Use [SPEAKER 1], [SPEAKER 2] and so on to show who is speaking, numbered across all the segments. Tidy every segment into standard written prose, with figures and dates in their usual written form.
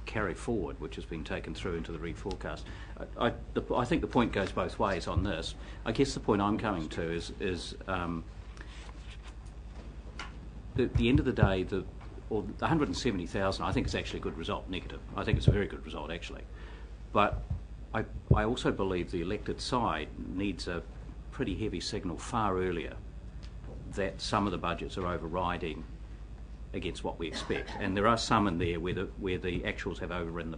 [SPEAKER 1] carry forward, which has been taken through into the reforecast. I think the point goes both ways on this. I guess the point I'm coming to is at the end of the day, the 170,000 I think is actually a good result, negative. I think it's a very good result actually. But I also believe the elected side needs a pretty heavy signal far earlier that some of the budgets are overriding against what we expect, and there are some in there where the actuals have overridden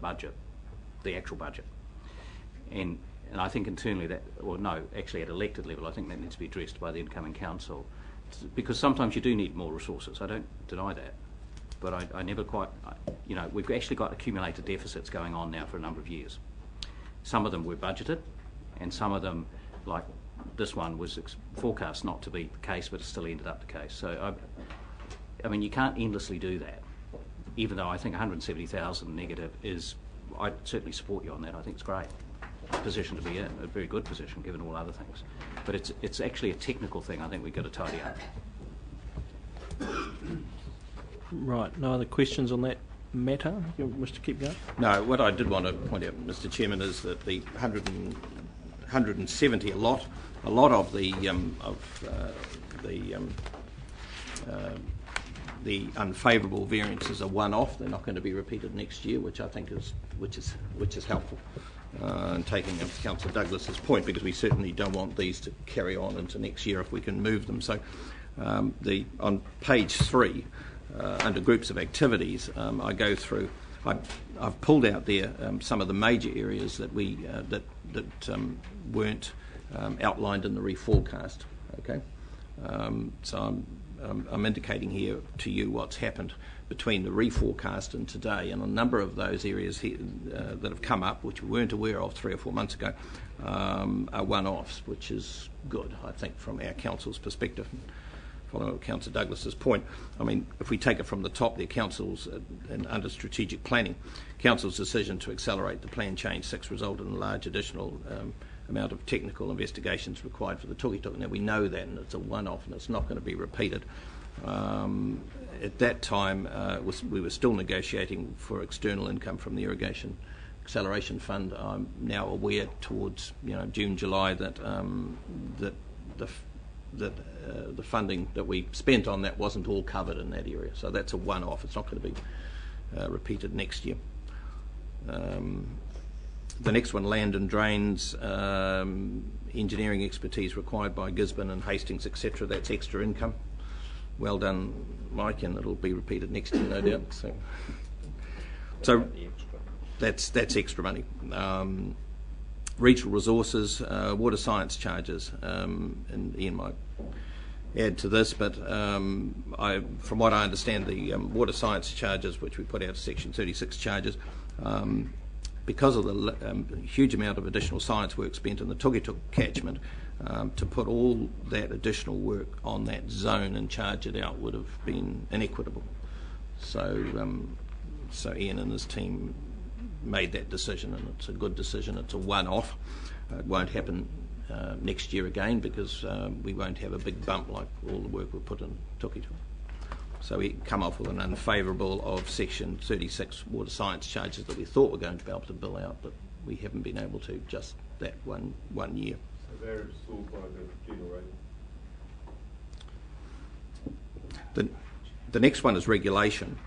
[SPEAKER 1] the actual budget, and I think internally that, or no, actually at elected level, I think that needs to be addressed by the incoming council, because sometimes you do need more resources. I don't deny that, but I never quite, we've actually got accumulated deficits going on now for a number of years. Some of them were budgeted, and some of them, like this one, was forecast not to be the case, but it still ended up the case. So I mean, you can't endlessly do that, even though I think 170,000 negative is, I'd certainly support you on that. I think it's a great position to be in, a very good position given all other things. But it's actually a technical thing I think we've got to tidy up.
[SPEAKER 2] Right, no other questions on that matter? You wish to keep going?
[SPEAKER 3] No, what I did want to point out, Mr Chairman, is that the 170, a lot of the unfavourable variances are one-off. They're not going to be repeated next year, which I think is helpful. And taking up Councillor Douglas's point, because we certainly don't want these to carry on into next year if we can move them. So, on page 3, under groups of activities, I go through. I've pulled out there some of the major areas that we weren't outlined in the reforecast. Okay, so I'm indicating here to you what's happened between the reforecast and today, and a number of those areas here, that have come up, which we weren't aware of 3 or 4 months ago, are one-offs, which is good, I think, from our council's perspective. Following up Councillor Douglas's point, I mean, if we take it from the top, the council's and under strategic planning, council's decision to accelerate the plan change 6 resulted in a large additional amount of technical investigations required for the Tukituki. Now we know that, and it's a one-off, and it's not going to be repeated. At that time, we were still negotiating for external income from the Irrigation Acceleration Fund. I'm now aware towards June, July that the funding that we spent on that wasn't all covered in that area. So that's a one-off. It's not going to be repeated next year. The next one, land and drains, engineering expertise required by Gisborne and Hastings, etc. That's extra income. Well done, Mike, and it'll be repeated next year, no doubt. So that's extra money. Regional resources, water science charges, and Ian might add to this, but from what I understand, the water science charges, which we put out as Section 36 charges, because of the huge amount of additional science work spent in the Tukituki catchment, to put all that additional work on that zone and charge it out would have been inequitable. So Ian and his team made that decision, and it's a good decision. It's a one-off. It won't happen next year again, because we won't have a big bump like all the work we put in Tukituki. So we come off with an unfavourable of Section 36 water science charges that we thought were going to be able to bill out, but we haven't been able to just that one year.
[SPEAKER 4] So they're absorbed by the general rate?
[SPEAKER 3] The next one is regulation.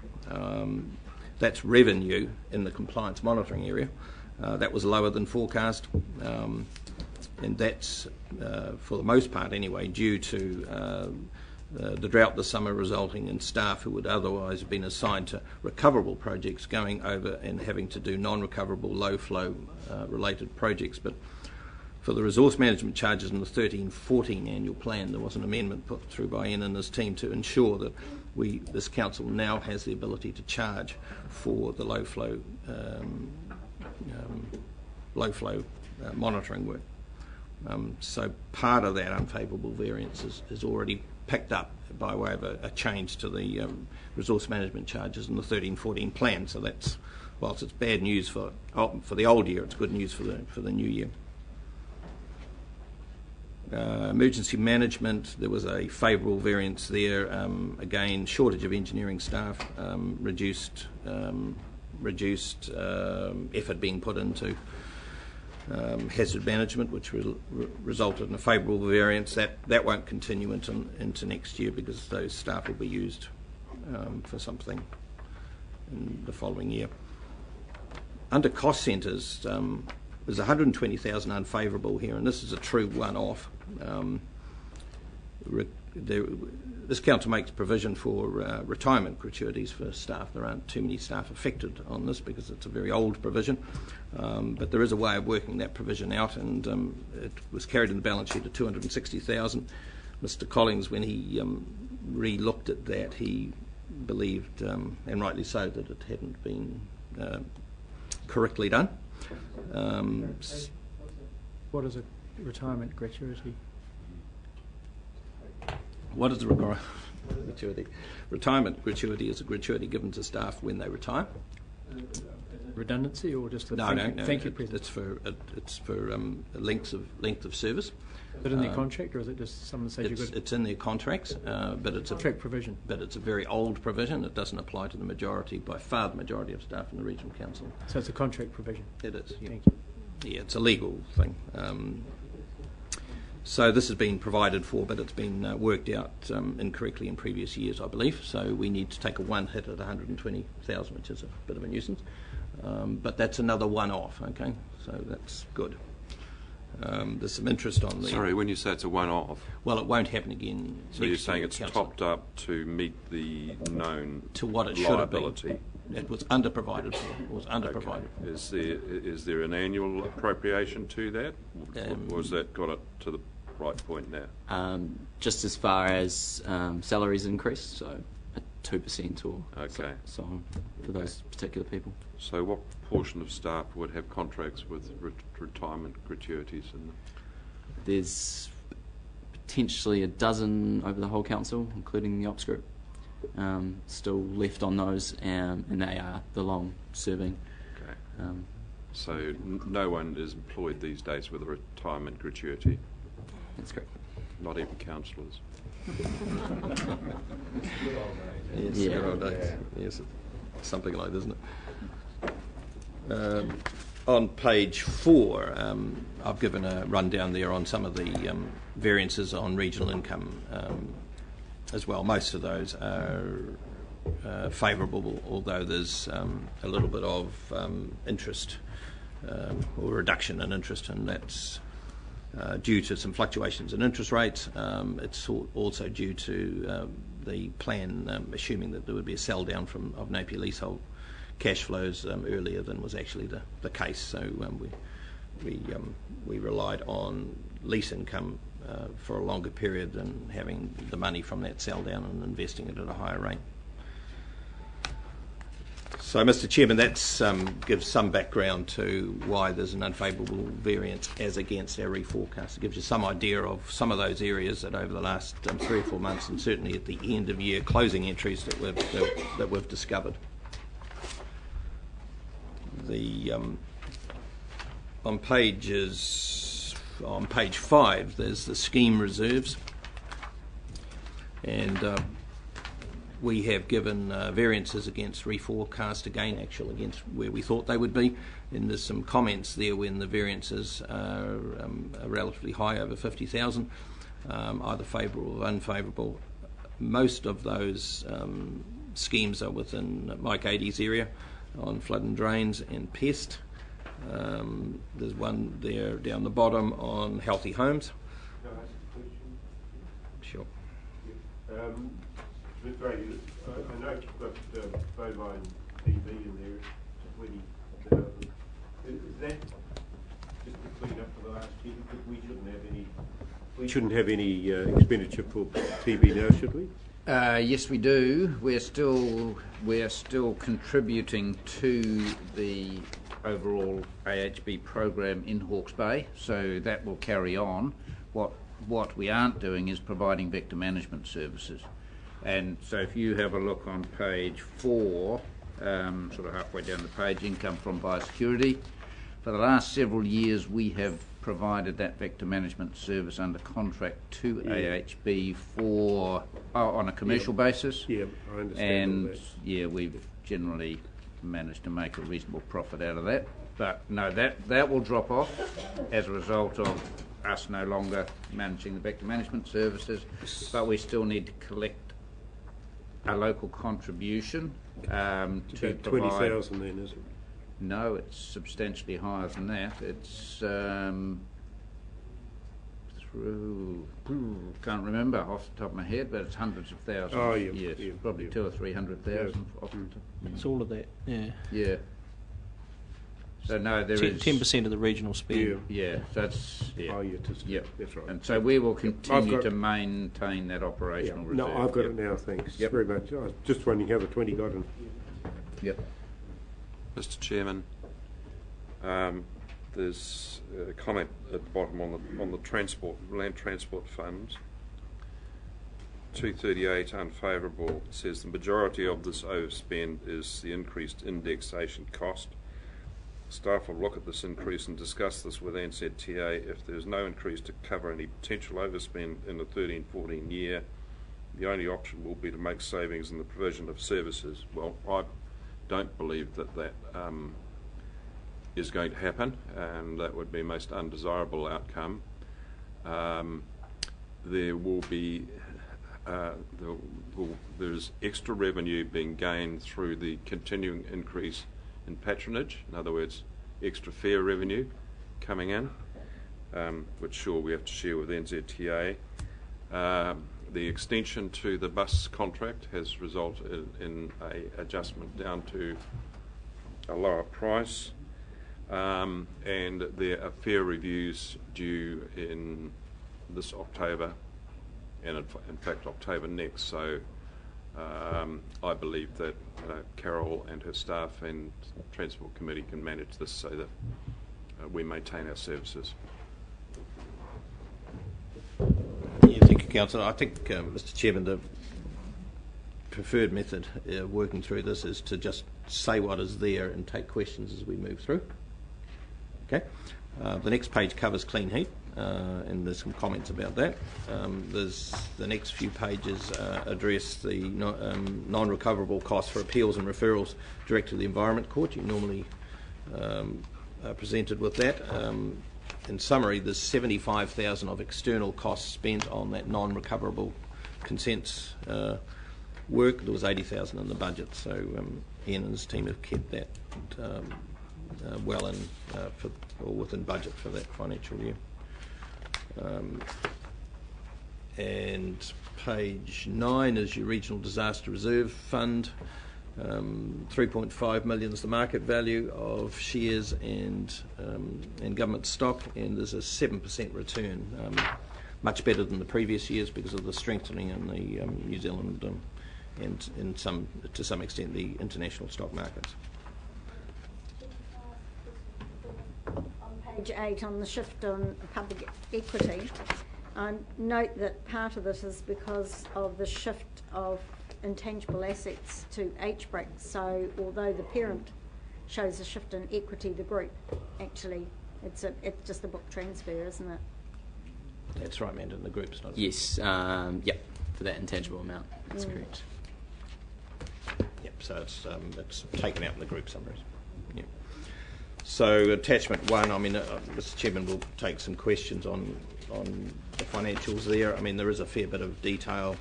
[SPEAKER 3] That's revenue in the compliance monitoring area. That was lower than forecast, and that's, for the most part anyway, due to the drought this summer, resulting in staff who would otherwise have been assigned to recoverable projects going over and having to do non-recoverable low-flow related projects. But for the resource management charges in the 13-14 annual plan, there was an amendment put through by Ian and his team to ensure that this council now has the ability to charge for the low-flow monitoring work. So part of that unfavourable variance is already picked up by way of a change to the resource management charges in the 13-14 plan. So that's, whilst it's bad news for the old year, it's good news for the new year. Emergency management, there was a favourable variance there. Again, shortage of engineering staff, reduced reduced effort being put into hazard management, which resulted in a favourable variance. That won't continue into next year because those staff will be used for something in the following year. Under cost centres, there's 120,000 unfavourable here, and this is a true one-off. This council makes provision for retirement gratuities for staff. There aren't too many staff affected on this because it's a very old provision, but there is a way of working that provision out, and it was carried in the balance sheet at 260,000. Mr. Collins, when he re-looked at that, he believed, and rightly so, that it hadn't been correctly done.
[SPEAKER 5] What is a retirement gratuity?
[SPEAKER 3] What is the gratuity? Retirement gratuity is a gratuity given to staff when they retire.
[SPEAKER 5] Redundancy or just a
[SPEAKER 3] No.
[SPEAKER 5] thank you present?
[SPEAKER 3] It's for length of service.
[SPEAKER 5] Is it in their contract, or is it just someone says you're good?
[SPEAKER 3] It's in their contracts, but it's
[SPEAKER 5] Contract provision.
[SPEAKER 3] But it's a very old provision. It doesn't apply to the majority, by far the majority of staff in the regional council.
[SPEAKER 5] So it's a contract provision.
[SPEAKER 3] It is. Yeah.
[SPEAKER 5] Thank you.
[SPEAKER 3] Yeah, it's a legal thing. So this has been provided for, but it's been worked out incorrectly in previous years, I believe. So we need to take a one hit at 120,000, which is a bit of a nuisance. But that's another one-off. Okay, so that's good. There's some interest on the.
[SPEAKER 6] Sorry, when you say it's a one-off.
[SPEAKER 3] Well, it won't happen again.
[SPEAKER 6] So you're saying it's topped up to meet the known
[SPEAKER 3] to what it should have been. It was underprovided for. It was underprovided.
[SPEAKER 6] Okay. Is there an annual appropriation to that? Or has that got it to the right point now?
[SPEAKER 7] Just as far as salaries increased, so at 2% or so on for those particular people.
[SPEAKER 6] So what proportion of staff would have contracts with retirement gratuities in them? There's
[SPEAKER 7] Potentially a dozen over the whole council, including the ops group, still left on those, and they are the long-serving.
[SPEAKER 6] Okay. So no one is employed these days with a retirement gratuity?
[SPEAKER 7] That's correct.
[SPEAKER 6] Not even councillors?
[SPEAKER 3] Yes,
[SPEAKER 7] yeah.
[SPEAKER 3] good old days. Yes, something like that, isn't it? On page 4, I've given a rundown there on some of the variances on regional income as well. Most of those are favourable, although there's a little bit of interest or reduction in interest, and that's due to some fluctuations in interest rates. It's also due to the plan assuming that there would be a sell down of Napier leasehold cash flows earlier than was actually the case. So we relied on lease income for a longer period than having the money from that sell down and investing it at a higher rate. So, Mr. Chairman, that gives some background to why there's an unfavourable variance as against our reforecast. It gives you some idea of some of those areas that over the last 3 or 4 months, and certainly at the end of year closing entries that we've discovered. On page 5, there's the scheme reserves, and we have given variances against reforecast, again actual against where we thought they would be, and there's some comments there when the variances are relatively high, over 50,000, either favourable or unfavourable. Most of those schemes are within Mike Adie's area on flood and drains and pest. There's one there down the bottom on healthy homes.
[SPEAKER 4] Can I ask a question?
[SPEAKER 3] Sure.
[SPEAKER 4] Yeah. Mr. Brady, I know you've got bovine TV in there, 20,000. Is that just to clean up for the last year? Because we shouldn't have any expenditure for TV now, should we?
[SPEAKER 8] Yes, we do. We're still contributing to the overall AHB program in Hawke's Bay, so that will carry on. What we aren't doing is providing vector management services. And so if you have a look on page 4, sort of halfway down the page, income from biosecurity, for the last several years we have provided that vector management service under contract to AHB for on a commercial basis.
[SPEAKER 4] Yeah, I understand.
[SPEAKER 8] And yeah, we've generally managed to make a reasonable profit out of that. But no, that will drop off as a result of us no longer managing the vector management services, but we still need to collect a local contribution to
[SPEAKER 4] about
[SPEAKER 8] provide...
[SPEAKER 4] 20,000 then, is it?
[SPEAKER 8] No, it's substantially higher than that. It's can't remember off the top of my head, but it's hundreds of thousands.
[SPEAKER 4] Oh, yeah.
[SPEAKER 8] Yes,
[SPEAKER 4] Yeah,
[SPEAKER 8] probably
[SPEAKER 4] yeah.
[SPEAKER 8] 200,000 or 300,000 off the top.
[SPEAKER 2] It's all of that. Yeah.
[SPEAKER 8] Yeah. So no, there is
[SPEAKER 2] 10% of the regional spend.
[SPEAKER 8] Yeah, so that's
[SPEAKER 4] Oh, yeah,
[SPEAKER 8] Yep.
[SPEAKER 4] that's right.
[SPEAKER 8] And so we will
[SPEAKER 4] I've
[SPEAKER 8] continue
[SPEAKER 4] got-
[SPEAKER 8] to maintain that operational reserve.
[SPEAKER 4] No, I've got
[SPEAKER 8] Yep.
[SPEAKER 4] it now, thanks
[SPEAKER 8] Yep.
[SPEAKER 4] very much. I was just wondering how the 20 got in.
[SPEAKER 8] Yep.
[SPEAKER 6] Mr. Chairman, there's a comment at the bottom on the transport, land transport funds. 238 unfavourable, says the majority of this overspend is the increased indexation cost. Staff will look at this increase and discuss this with NZTA. If there's no increase to cover any potential overspend in the 13-14 year, the only option will be to make savings in the provision of services. Well, I don't believe that is going to happen, and that would be a most undesirable outcome. There will be there's extra revenue being gained through the continuing increase in patronage. In other words, extra fare revenue coming in, which sure we have to share with NZTA. The extension to the bus contract has resulted in a adjustment down to a lower price, and there are fare reviews due in this October, and in fact October next. So I believe that Carol and her staff and the Transport Committee can manage this so that we maintain our services.
[SPEAKER 3] Yeah, thank you, Councillor. I think, Mr. Chairman, the preferred method working through this is to just say what is there and take questions as we move through. Okay. The next page covers clean heat, and there's some comments about that. There's the next few pages address the non-recoverable costs for appeals and referrals direct to the Environment Court. You normally are presented with that. In summary, there's 75,000 of external costs spent on that non-recoverable consents work. There was 80,000 in the budget, so Ian and his team have kept that well in or within budget for that financial year. And page 9 is your Regional Disaster Reserve Fund. 3.5 million is the market value of shares and government stock, and there's a 7% return, much better than the previous years because of the strengthening in the New Zealand and to some extent the international stock markets.
[SPEAKER 9] On page 8, on the shift on public equity, note that part of it is because of the shift of intangible assets to HBRC. So although the parent shows a shift in equity, the group actually it's just a book transfer, isn't it?
[SPEAKER 3] That's right, Amanda, and the group's not.
[SPEAKER 7] Yes, yep, for that intangible amount. That's correct.
[SPEAKER 3] Yep, so it's taken out in the group summaries. Yep. So attachment 1, I mean, Mr. Chairman will take some questions on the financials there. I mean, there is a fair bit of detail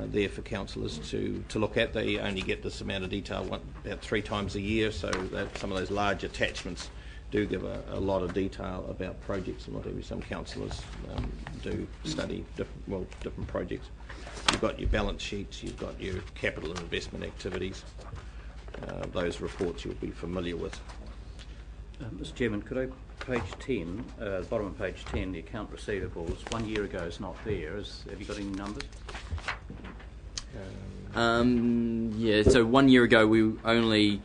[SPEAKER 3] there for councillors to look at. They only get this amount of detail about 3 times a year, so that some of those large attachments do give a lot of detail about projects and whatever. Some councillors do study different projects. You've got your balance sheets, you've got your capital and investment activities. Those reports you'll be familiar with.
[SPEAKER 1] Mr. Chairman, could I, page 10, the bottom of page 10, the account receivables, 1 year ago is not there. Have you got any numbers?
[SPEAKER 7] Yeah, so 1 year ago we're only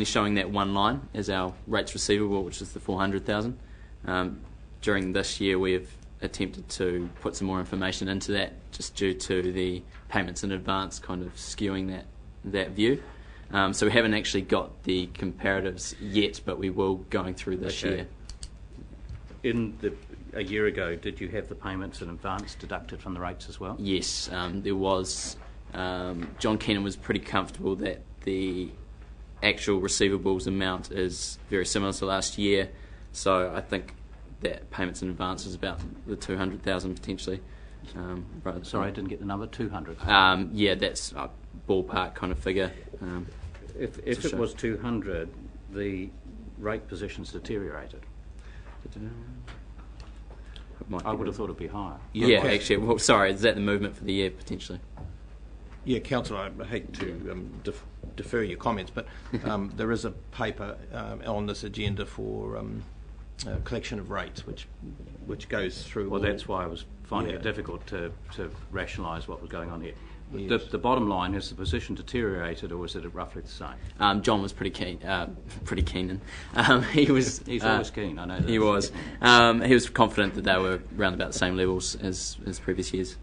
[SPEAKER 7] showing that one line as our rates receivable, which is the 400,000. During this year we've attempted to put some more information into that, just due to the payments in advance kind of skewing that view. So we haven't actually got the comparatives yet, but we will going through this year.
[SPEAKER 1] A year ago, did you have the payments in advance deducted from the rates as well?
[SPEAKER 7] Yes, there was. John Keenan was pretty comfortable that the actual receivables amount is very similar to last year, so I think that payments in advance is about the 200,000 potentially.
[SPEAKER 1] Sorry, I didn't get the number. 200.
[SPEAKER 7] Yeah, that's a ballpark kind of figure.
[SPEAKER 1] If it was 200, the rate position's deteriorated. I would have thought it'd be higher.
[SPEAKER 7] Yeah, actually. Well, sorry, is that the movement for the year potentially?
[SPEAKER 3] Yeah, Councillor, I hate to defer your comments, but there is a paper on this agenda for collection of rates, which goes through.
[SPEAKER 1] Well, that's why I was finding it difficult to rationalise what was going on here.
[SPEAKER 3] Yes.
[SPEAKER 1] The bottom line, has the position deteriorated, or is it roughly the same?
[SPEAKER 7] John was pretty keen. He was.
[SPEAKER 1] He's always keen. I know that.
[SPEAKER 7] He was. He was confident that they were around about the same levels as previous years.